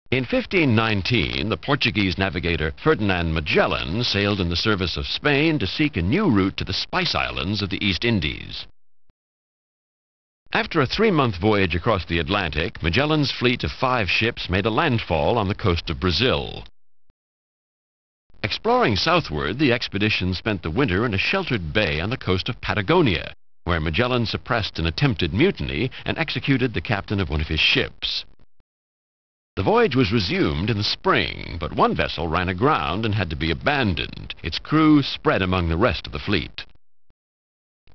In 1519, the Portuguese navigator Ferdinand Magellan sailed in the service of Spain to seek a new route to the Spice Islands of the East Indies. After a 3-month voyage across the Atlantic, Magellan's fleet of 5 ships made a landfall on the coast of Brazil. Exploring southward, the expedition spent the winter in a sheltered bay on the coast of Patagonia, where Magellan suppressed an attempted mutiny and executed the captain of one of his ships. The voyage was resumed in the spring, but one vessel ran aground and had to be abandoned, its crew spread among the rest of the fleet.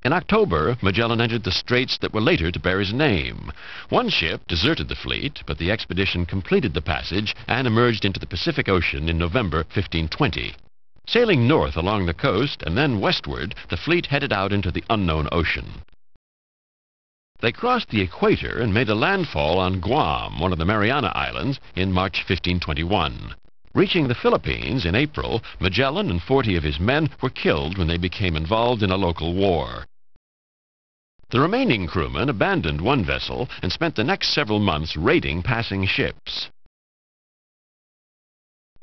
In October, Magellan entered the straits that were later to bear his name. One ship deserted the fleet, but the expedition completed the passage and emerged into the Pacific Ocean in November 1520. Sailing north along the coast and then westward, the fleet headed out into the unknown ocean. They crossed the equator and made a landfall on Guam, one of the Mariana Islands, in March 1521. Reaching the Philippines in April, Magellan and 40 of his men were killed when they became involved in a local war. The remaining crewmen abandoned one vessel and spent the next several months raiding passing ships.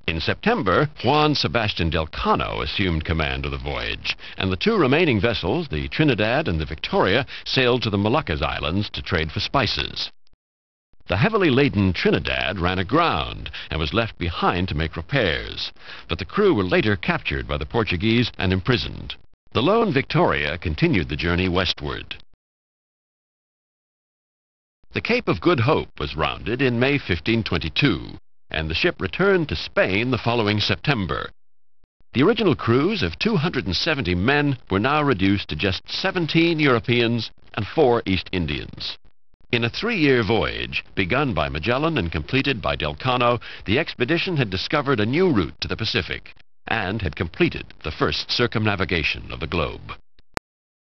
In September, Juan Sebastian del Cano assumed command of the voyage, and the 2 remaining vessels, the Trinidad and the Victoria, sailed to the Moluccas Islands to trade for spices. The heavily laden Trinidad ran aground and was left behind to make repairs, but the crew were later captured by the Portuguese and imprisoned. The lone Victoria continued the journey westward. The Cape of Good Hope was rounded in May 1522, and the ship returned to Spain the following September. The original crews of 270 men were now reduced to just 17 Europeans and 4 East Indians. In a 3-year voyage, begun by Magellan and completed by Del Cano, the expedition had discovered a new route to the Pacific and had completed the first circumnavigation of the globe.